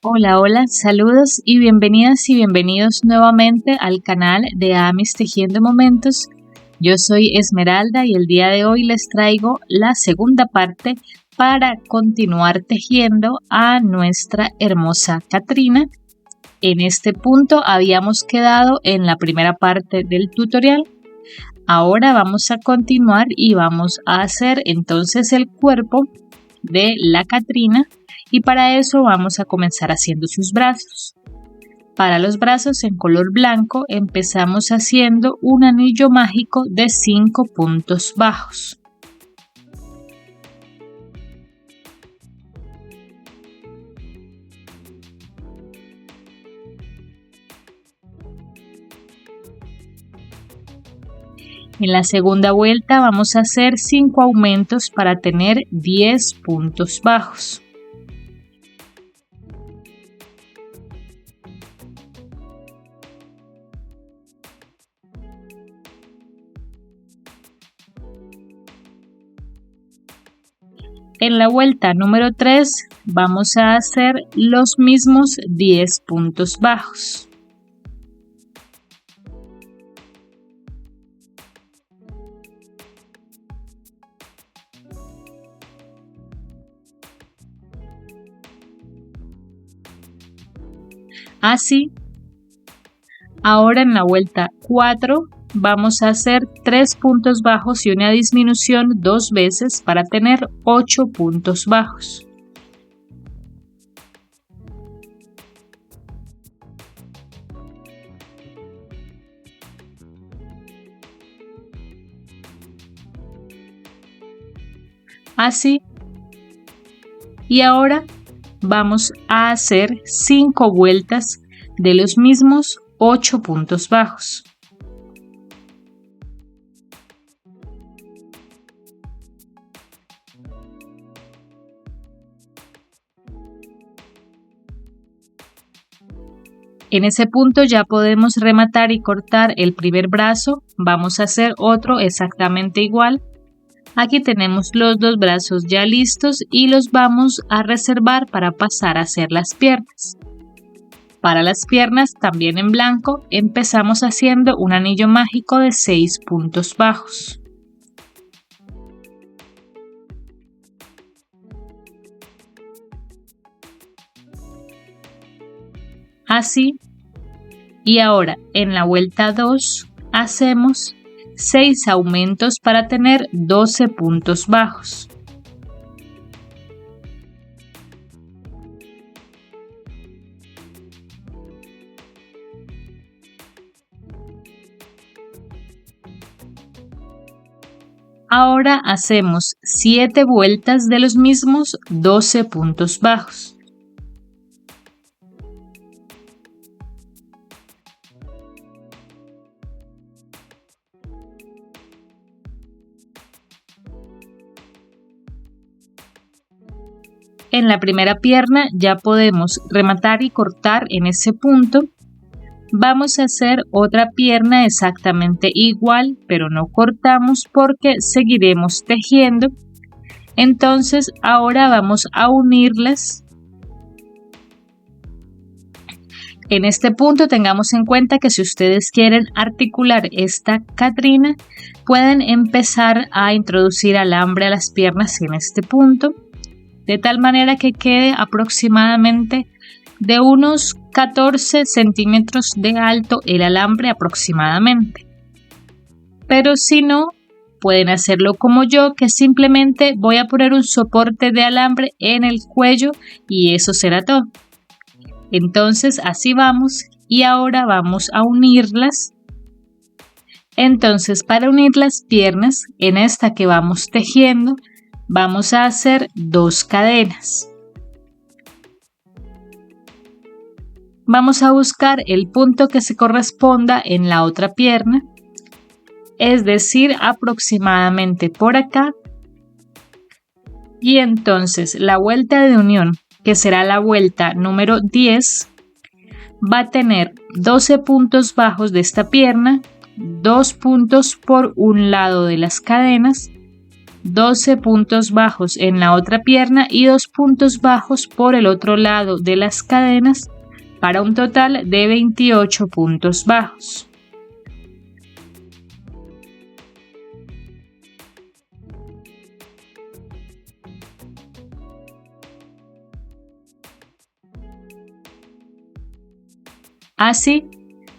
Hola, hola, saludos y bienvenidas y bienvenidos nuevamente al canal de Amis Tejiendo Momentos. Yo soy Esmeralda y el día de hoy les traigo la segunda parte para continuar tejiendo a nuestra hermosa Catrina. En este punto habíamos quedado en la primera parte del tutorial. Ahora vamos a continuar y vamos a hacer entonces el cuerpo de la Catrina. Y para eso vamos a comenzar haciendo sus brazos. Para los brazos en color blanco empezamos haciendo un anillo mágico de 5 puntos bajos. En la segunda vuelta vamos a hacer 5 aumentos para tener 10 puntos bajos. En la vuelta número 3 vamos a hacer los mismos 10 puntos bajos. Así, ahora en la vuelta 4 vamos a hacer 3 puntos bajos y una disminución 2 veces para tener 8 puntos bajos. Así. Y ahora vamos a hacer 5 vueltas de los mismos 8 puntos bajos. En ese punto ya podemos rematar y cortar el primer brazo. Vamos a hacer otro exactamente igual. Aquí tenemos los dos brazos ya listos y los vamos a reservar para pasar a hacer las piernas. Para las piernas, también en blanco, empezamos haciendo un anillo mágico de 6 puntos bajos. Así. Y ahora en la vuelta 2 hacemos 6 aumentos para tener 12 puntos bajos. Ahora hacemos 7 vueltas de los mismos 12 puntos bajos. En la primera pierna ya podemos rematar y cortar en ese punto. Vamos a hacer otra pierna exactamente igual, pero no cortamos porque seguiremos tejiendo. Entonces ahora vamos a unirlas. En este punto tengamos en cuenta que si ustedes quieren articular esta Catrina, pueden empezar a introducir alambre a las piernas en este punto, de tal manera que quede aproximadamente de unos 14 centímetros de alto el alambre aproximadamente. Pero si no, pueden hacerlo como yo, que simplemente voy a poner un soporte de alambre en el cuello y eso será todo. Entonces así vamos y ahora vamos a unirlas. Entonces para unir las piernas en esta que vamos tejiendo, vamos a hacer 2 cadenas. Vamos a buscar el punto que se corresponda en la otra pierna, es decir, aproximadamente por acá. Y entonces la vuelta de unión, que será la vuelta número 10, va a tener 12 puntos bajos de esta pierna, 2 puntos por un lado de las cadenas 12 puntos bajos en la otra pierna y 2 puntos bajos por el otro lado de las cadenas para un total de 28 puntos bajos. Así,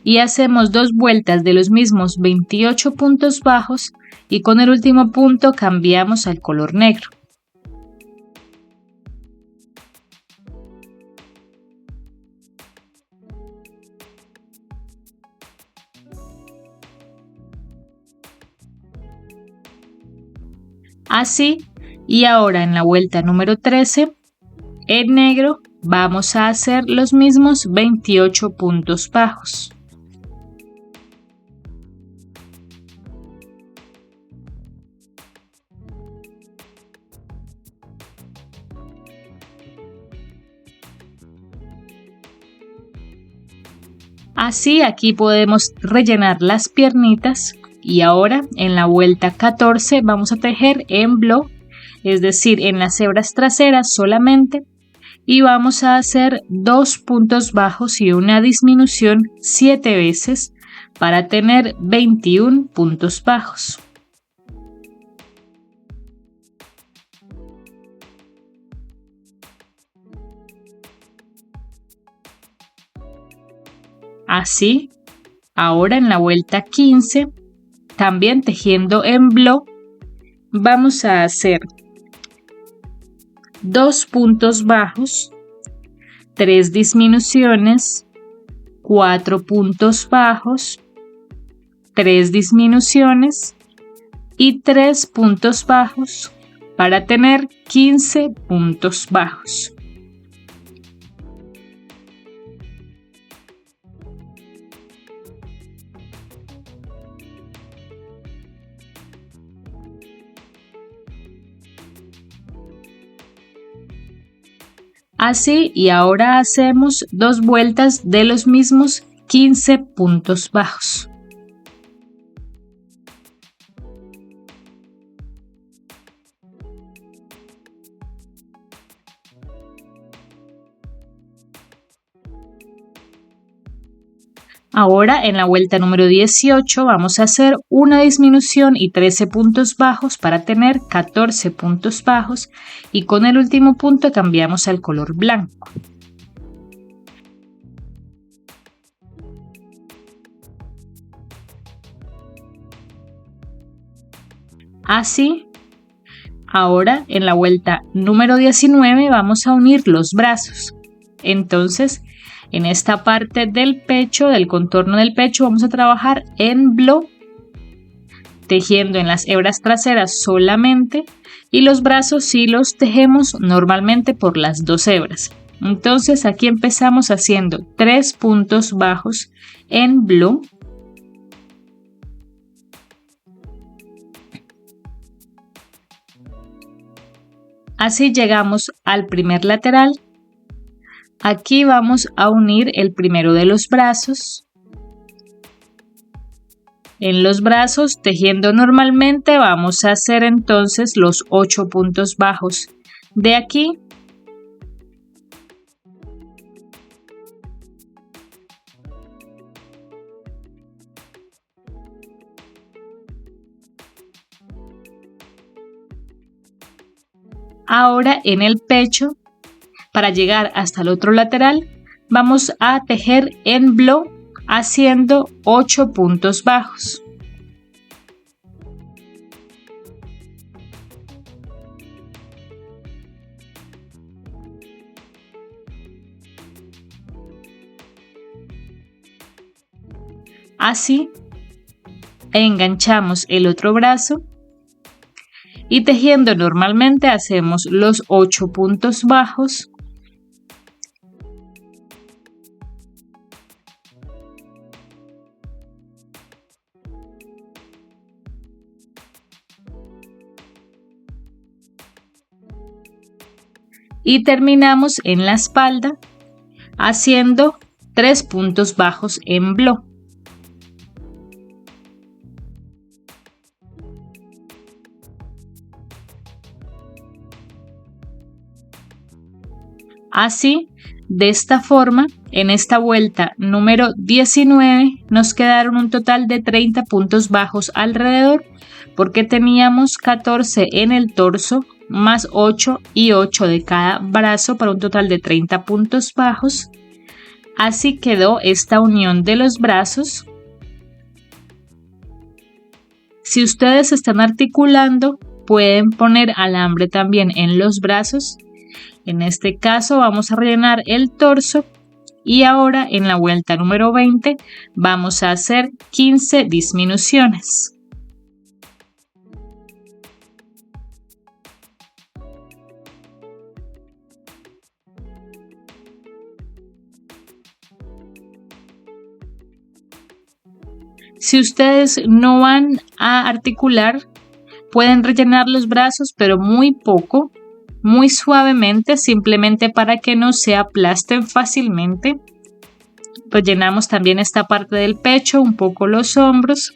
y hacemos 2 vueltas de los mismos 28 puntos bajos y con el último punto cambiamos al color negro. Así, y ahora en la vuelta número 13, en negro vamos a hacer los mismos 28 puntos bajos. Así aquí podemos rellenar las piernitas y ahora en la vuelta 14 vamos a tejer en bloc, es decir, en las hebras traseras solamente, y vamos a hacer 2 puntos bajos y una disminución 7 veces para tener 21 puntos bajos. Así, ahora en la vuelta 15, también tejiendo en bloc, vamos a hacer 2 puntos bajos, 3 disminuciones, 4 puntos bajos, 3 disminuciones y 3 puntos bajos para tener 15 puntos bajos. Así, y ahora hacemos 2 vueltas de los mismos 15 puntos bajos. Ahora en la vuelta número 18 vamos a hacer una disminución y 13 puntos bajos para tener 14 puntos bajos y con el último punto cambiamos al color blanco. Así, ahora en la vuelta número 19 vamos a unir los brazos. Entonces, en esta parte del pecho, del contorno del pecho, vamos a trabajar en bloc, tejiendo en las hebras traseras solamente, y los brazos sí los tejemos normalmente por las 2 hebras. Entonces aquí empezamos haciendo 3 puntos bajos en bloc, así llegamos al primer lateral. Aquí vamos a unir el primero de los brazos. En los brazos, tejiendo normalmente, vamos a hacer entonces los 8 puntos bajos de aquí. Ahora en el pecho, para llegar hasta el otro lateral, vamos a tejer en bloc haciendo 8 puntos bajos. Así, enganchamos el otro brazo y tejiendo normalmente hacemos los 8 puntos bajos. Y terminamos en la espalda haciendo 3 puntos bajos en bloc. Así, de esta forma, en esta vuelta número 19 nos quedaron un total de 30 puntos bajos alrededor, porque teníamos 14 en el torso, más 8 y 8 de cada brazo para un total de 30 puntos bajos. Así quedó esta unión de los brazos. Si ustedes están articulando, pueden poner alambre también en los brazos. En este caso vamos a rellenar el torso y ahora en la vuelta número 20 vamos a hacer 15 disminuciones. Si ustedes no van a articular, pueden rellenar los brazos, pero muy poco, muy suavemente, simplemente para que no se aplasten fácilmente. Rellenamos también esta parte del pecho, un poco los hombros.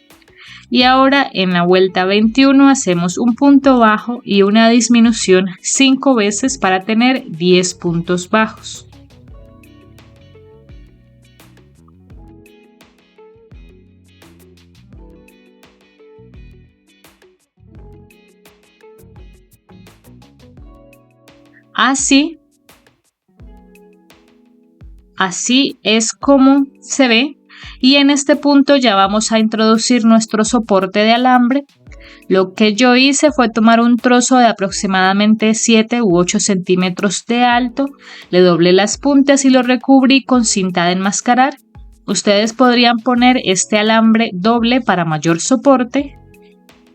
Y ahora en la vuelta 21 hacemos un punto bajo y una disminución 5 veces para tener 10 puntos bajos. Así es como se ve, y en este punto ya vamos a introducir nuestro soporte de alambre. Lo que yo hice fue tomar un trozo de aproximadamente 7 u 8 centímetros de alto, le doblé las puntas y lo recubrí con cinta de enmascarar. Ustedes podrían poner este alambre doble para mayor soporte.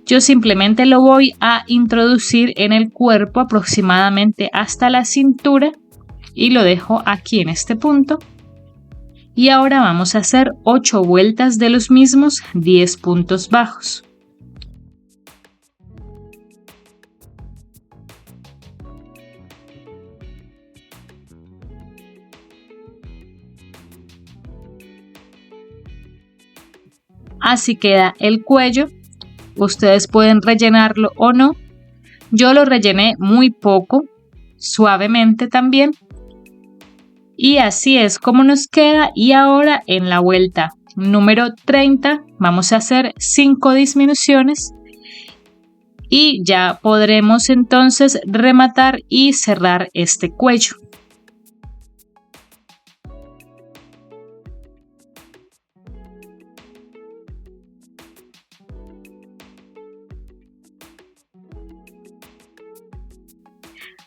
Yo simplemente lo voy a introducir en el cuerpo aproximadamente hasta la cintura y lo dejo aquí en este punto. Y ahora vamos a hacer 8 vueltas de los mismos 10 puntos bajos. Así queda el cuello. Ustedes pueden rellenarlo o no. Yo lo rellené muy poco, suavemente también. Y así es como nos queda. Y ahora en la vuelta número 30 vamos a hacer 5 disminuciones. Y ya podremos entonces rematar y cerrar este cuello.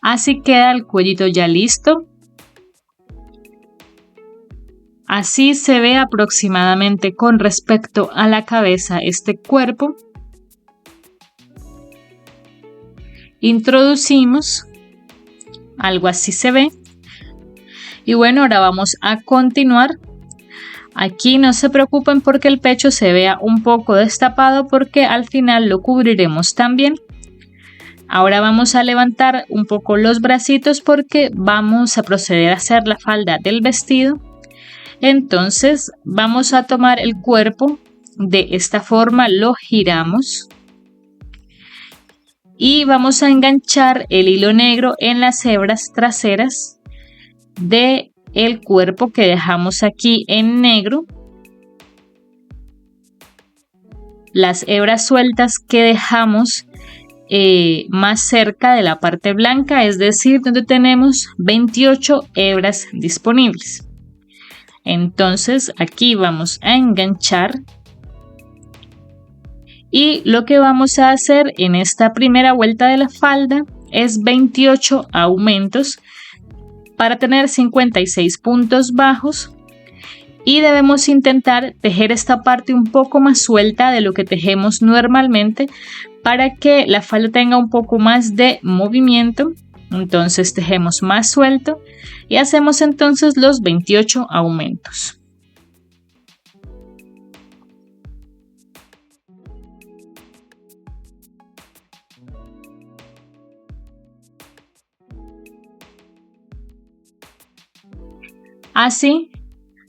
Así queda el cuellito ya listo. Así se ve aproximadamente con respecto a la cabeza este cuerpo. Introducimos, algo así se ve. Y bueno, ahora vamos a continuar. Aquí no se preocupen porque el pecho se vea un poco destapado, porque al final lo cubriremos también. Ahora vamos a levantar un poco los bracitos porque vamos a proceder a hacer la falda del vestido. Entonces vamos a tomar el cuerpo de esta forma, lo giramos y vamos a enganchar el hilo negro en las hebras traseras del cuerpo que dejamos aquí en negro. Las hebras sueltas que dejamos más cerca de la parte blanca, es decir, donde tenemos 28 hebras disponibles. Entonces aquí vamos a enganchar y lo que vamos a hacer en esta primera vuelta de la falda es 28 aumentos para tener 56 puntos bajos, y debemos intentar tejer esta parte un poco más suelta de lo que tejemos normalmente para que la falda tenga un poco más de movimiento. Entonces tejemos más suelto y hacemos entonces los 28 aumentos.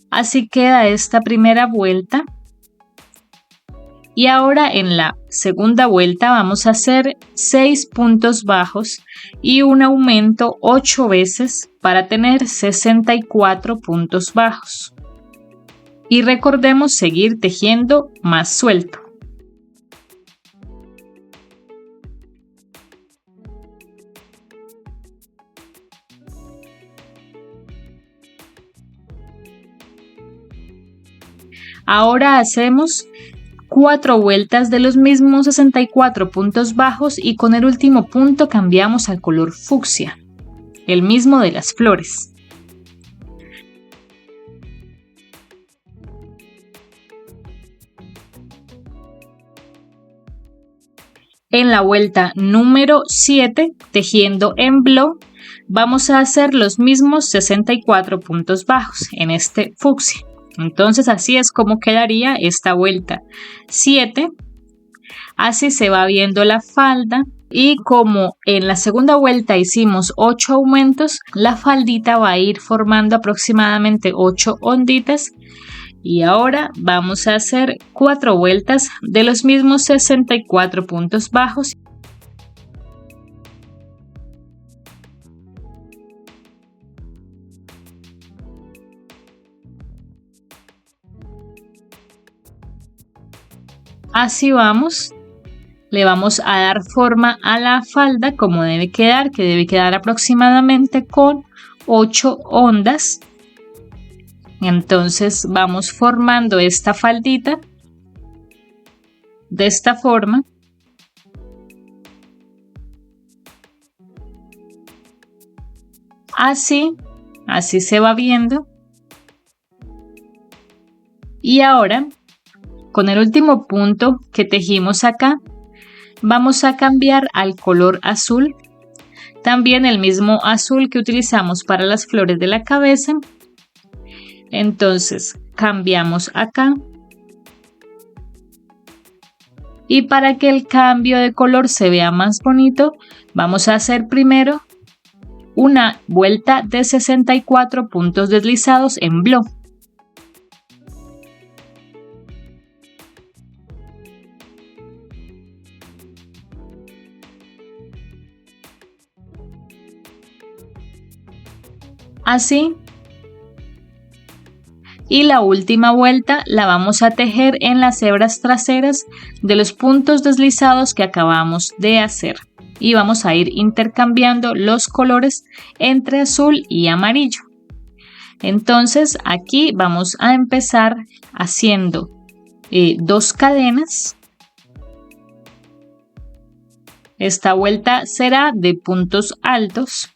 Así queda esta primera vuelta. Y ahora en la segunda vuelta vamos a hacer 6 puntos bajos y un aumento 8 veces para tener 64 puntos bajos. Y recordemos seguir tejiendo más suelto. Ahora hacemos 4 vueltas de los mismos 64 puntos bajos y con el último punto cambiamos al color fucsia, el mismo de las flores. En la vuelta número 7, tejiendo en blow, vamos a hacer los mismos 64 puntos bajos en este fucsia. Entonces así es como quedaría esta vuelta 7. Así se va viendo la falda y como en la segunda vuelta hicimos 8 aumentos, la faldita va a ir formando aproximadamente 8 onditas. Y ahora vamos a hacer 4 vueltas de los mismos 64 puntos bajos. Así vamos, le vamos a dar forma a la falda como debe quedar, que debe quedar aproximadamente con 8 ondas. Entonces vamos formando esta faldita de esta forma. Así se va viendo. Y ahora, con el último punto que tejimos acá, vamos a cambiar al color azul. También el mismo azul que utilizamos para las flores de la cabeza. Entonces cambiamos acá y para que el cambio de color se vea más bonito vamos a hacer primero una vuelta de 64 puntos deslizados en blow. Así. Y la última vuelta la vamos a tejer en las hebras traseras de los puntos deslizados que acabamos de hacer. Y vamos a ir intercambiando los colores entre azul y amarillo. Entonces aquí vamos a empezar haciendo 2 cadenas. Esta vuelta será de puntos altos.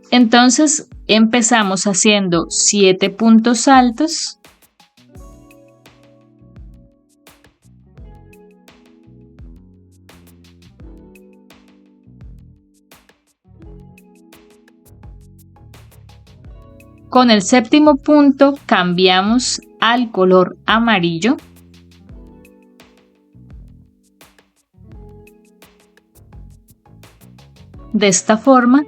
Entonces empezamos haciendo 7 puntos altos. Con el séptimo punto cambiamos al color amarillo. De esta forma.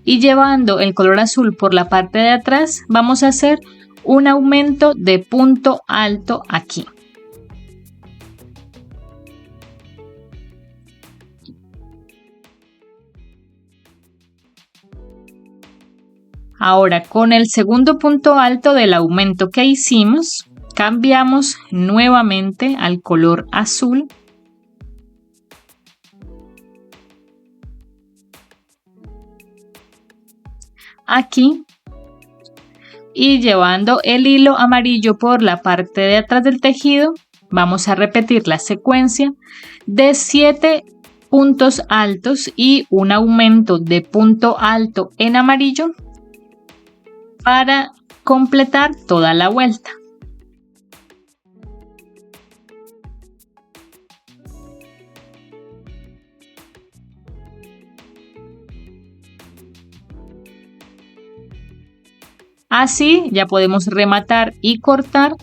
Y llevando el color azul por la parte de atrás, vamos a hacer un aumento de punto alto aquí. Ahora, con el segundo punto alto del aumento que hicimos, cambiamos nuevamente al color azul. Aquí y llevando el hilo amarillo por la parte de atrás del tejido vamos a repetir la secuencia de 7 puntos altos y un aumento de punto alto en amarillo para completar toda la vuelta. Así ya podemos rematar y cortar.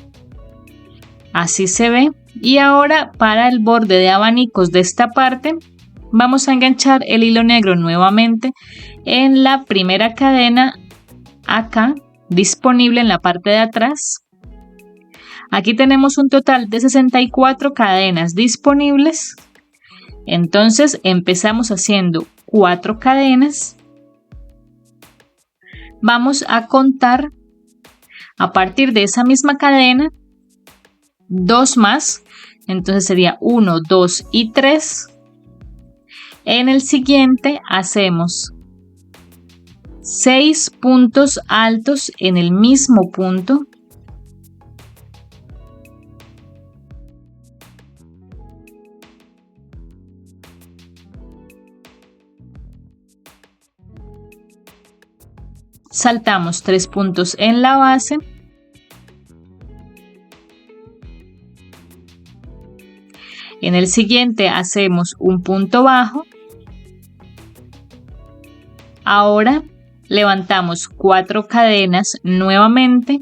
Así se ve. Y ahora para el borde de abanicos de esta parte vamos a enganchar el hilo negro nuevamente en la primera cadena acá disponible en la parte de atrás. Aquí tenemos un total de 64 cadenas disponibles. Entonces empezamos haciendo 4 cadenas. Vamos a contar a partir de esa misma cadena 2 más. Entonces sería 1, 2 y 3. En el siguiente hacemos 6 puntos altos en el mismo punto. Saltamos 3 puntos en la base. En el siguiente hacemos un punto bajo. Ahora levantamos 4 cadenas nuevamente.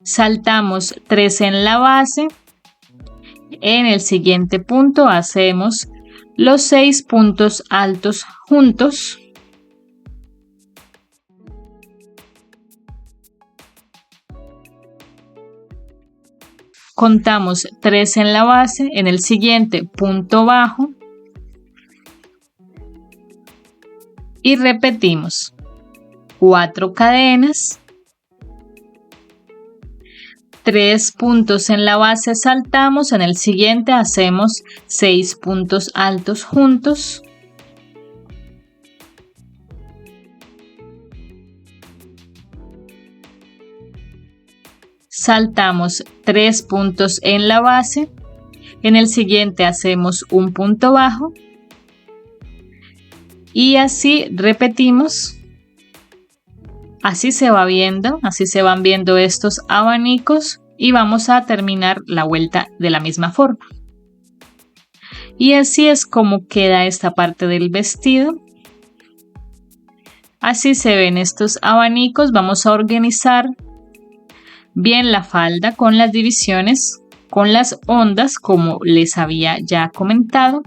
Saltamos 3 en la base. En el siguiente punto hacemos los 6 puntos altos juntos. Contamos 3 en la base, en el siguiente punto bajo y repetimos 4 cadenas, 3 puntos en la base, saltamos, en el siguiente hacemos 6 puntos altos juntos. Saltamos 3 puntos en la base, en el siguiente hacemos un punto bajo y así repetimos. Así se va viendo, así se van viendo estos abanicos y vamos a terminar la vuelta de la misma forma. Y así es como queda esta parte del vestido. Así se ven estos abanicos. Vamos a organizar bien la falda con las divisiones, con las ondas, como les había ya comentado.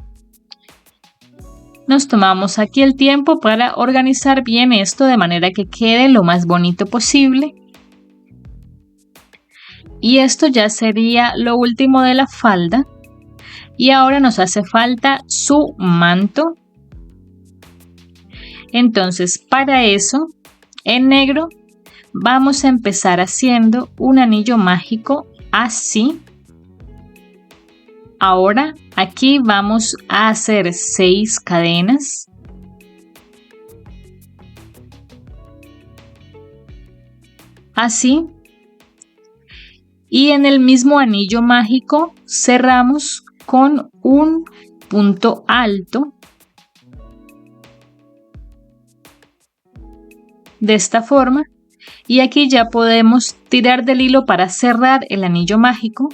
Nos tomamos aquí el tiempo para organizar bien esto de manera que quede lo más bonito posible. Y esto ya sería lo último de la falda. Y ahora nos hace falta su manto. Entonces, para eso, en negro, vamos a empezar haciendo un anillo mágico así. Ahora aquí vamos a hacer 6 cadenas. Así. Y en el mismo anillo mágico cerramos con un punto alto. De esta forma. Y aquí ya podemos tirar del hilo para cerrar el anillo mágico.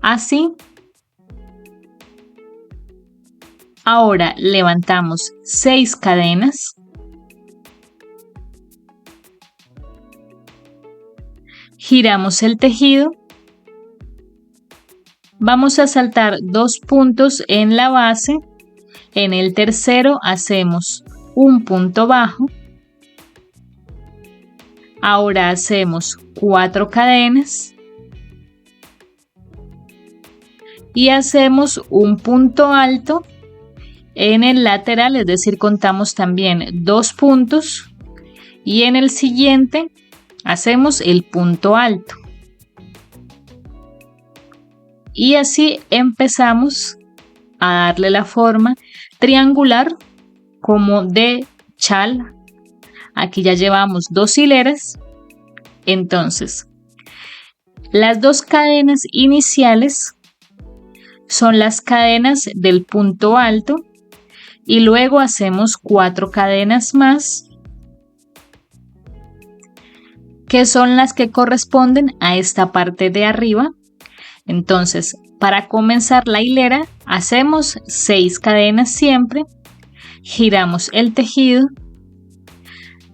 Así. Ahora levantamos 6 cadenas. Giramos el tejido. Vamos a saltar 2 puntos en la base. En el tercero hacemos un punto bajo. Ahora hacemos 4 cadenas. Y hacemos un punto alto en el lateral, es decir, contamos también 2 puntos y en el siguiente hacemos el punto alto. Y así empezamos a darle la forma triangular como de chal. Aquí ya llevamos 2 hileras. Entonces, las 2 cadenas iniciales son las cadenas del punto alto y luego hacemos 4 cadenas más que son las que corresponden a esta parte de arriba. Entonces, para comenzar la hilera hacemos 6 cadenas siempre, giramos el tejido,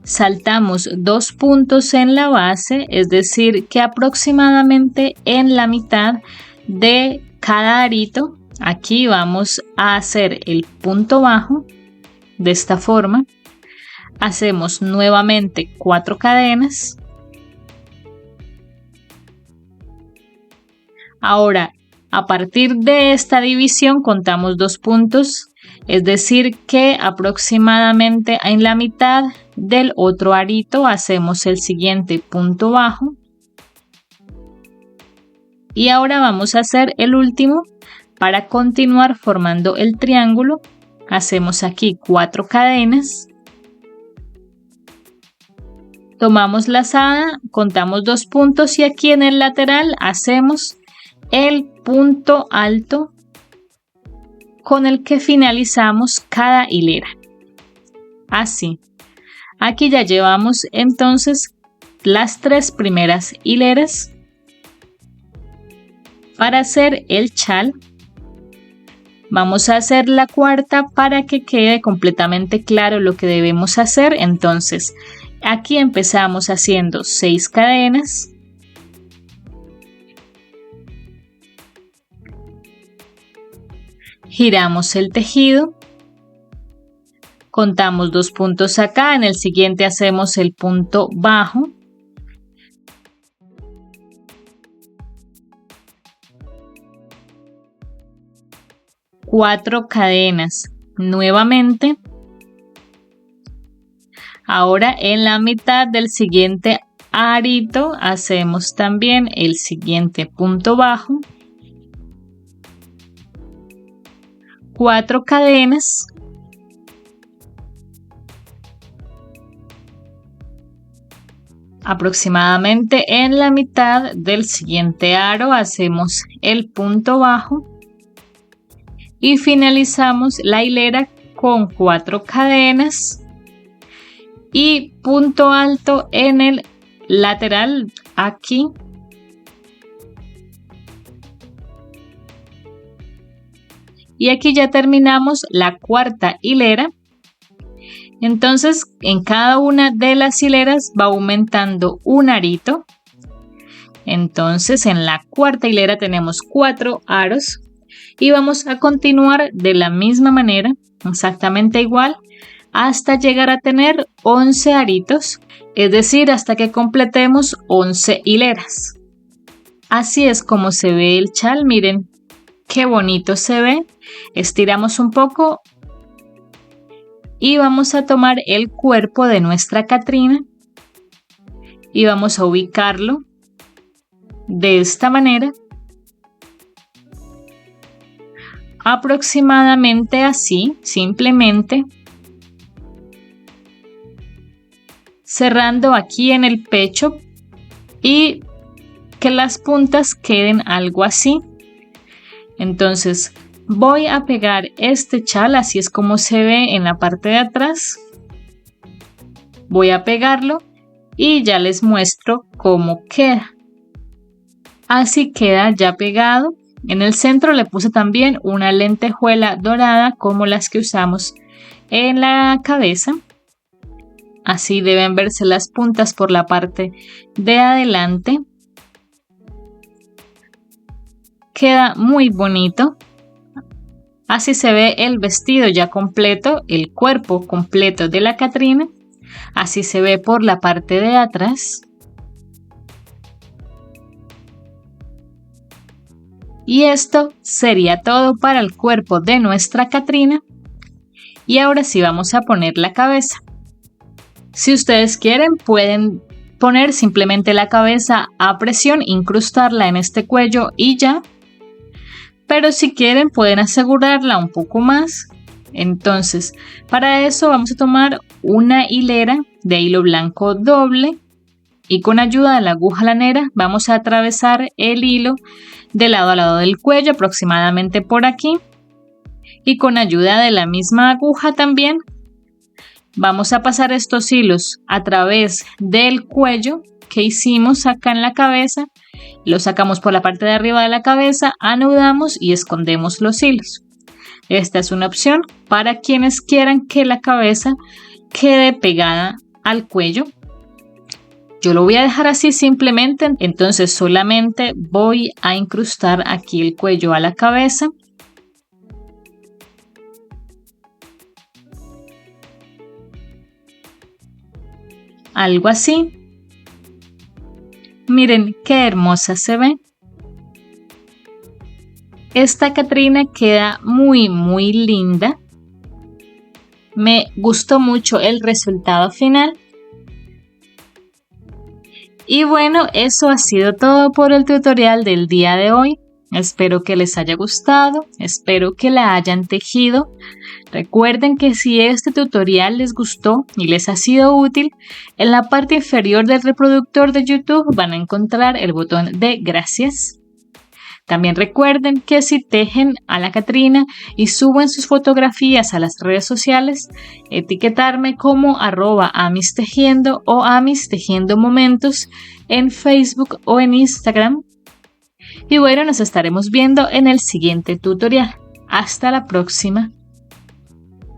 saltamos 2 puntos en la base, es decir que aproximadamente en la mitad de cada arito, aquí vamos a hacer el punto bajo de esta forma. Hacemos nuevamente 4 cadenas. Ahora, a partir de esta división contamos 2 puntos, es decir que aproximadamente en la mitad del otro arito hacemos el siguiente punto bajo. Y ahora vamos a hacer el último para continuar formando el triángulo. Hacemos aquí 4 cadenas. Tomamos lazada, contamos 2 puntos y aquí en el lateral hacemos el punto alto con el que finalizamos cada hilera. Así. Aquí ya llevamos entonces las 3 primeras hileras. Para hacer el chal, vamos a hacer la cuarta para que quede completamente claro lo que debemos hacer. Entonces, aquí empezamos haciendo 6 cadenas. Giramos el tejido. Contamos 2 puntos acá. En el siguiente hacemos el punto bajo. Cuatro cadenas nuevamente. Ahora en la mitad del siguiente arito hacemos también el siguiente punto bajo. 4 cadenas. Aproximadamente en la mitad del siguiente aro hacemos el punto bajo. Y finalizamos la hilera con 4 cadenas y punto alto en el lateral aquí. Y aquí ya terminamos la cuarta hilera. Entonces en cada una de las hileras va aumentando un arito. Entonces en la cuarta hilera tenemos 4 aros. Y vamos a continuar de la misma manera, exactamente igual, hasta llegar a tener 11 aritos, es decir, hasta que completemos 11 hileras. Así es como se ve el chal, miren qué bonito se ve. Estiramos un poco y vamos a tomar el cuerpo de nuestra Catrina y vamos a ubicarlo de esta manera. Aproximadamente así, simplemente cerrando aquí en el pecho y que las puntas queden algo así. Entonces voy a pegar este chal, así es como se ve en la parte de atrás. Voy a pegarlo y ya les muestro cómo queda. Así queda ya pegado. En el centro le puse también una lentejuela dorada como las que usamos en la cabeza. Así deben verse las puntas por la parte de adelante. Queda muy bonito. Así se ve el vestido ya completo, el cuerpo completo de la Catrina. Así se ve por la parte de atrás. Y esto sería todo para el cuerpo de nuestra Catrina. Y ahora sí vamos a poner la cabeza. Si ustedes quieren, pueden poner simplemente la cabeza a presión, incrustarla en este cuello y ya. Pero si quieren, pueden asegurarla un poco más. Entonces, para eso vamos a tomar una hilera de hilo blanco doble. Y con ayuda de la aguja lanera vamos a atravesar el hilo de lado a lado del cuello, aproximadamente por aquí. Y con ayuda de la misma aguja también vamos a pasar estos hilos a través del cuello que hicimos acá en la cabeza. Lo sacamos por la parte de arriba de la cabeza, anudamos y escondemos los hilos. Esta es una opción para quienes quieran que la cabeza quede pegada al cuello. Yo lo voy a dejar así simplemente, entonces solamente voy a incrustar aquí el cuello a la cabeza. algo así. Miren qué hermosa se ve. Esta Catrina queda muy linda. Me gustó mucho el resultado final. Y bueno, eso ha sido todo por el tutorial del día de hoy. Espero que les haya gustado, espero que la hayan tejido. Recuerden que si este tutorial les gustó y les ha sido útil, en la parte inferior del reproductor de YouTube van a encontrar el botón de gracias. También recuerden que si tejen a la Catrina y suben sus fotografías a las redes sociales, etiquetarme como @amistejiendo o amistejiendomomentos en Facebook o en Instagram. Y bueno, nos estaremos viendo en el siguiente tutorial. Hasta la próxima.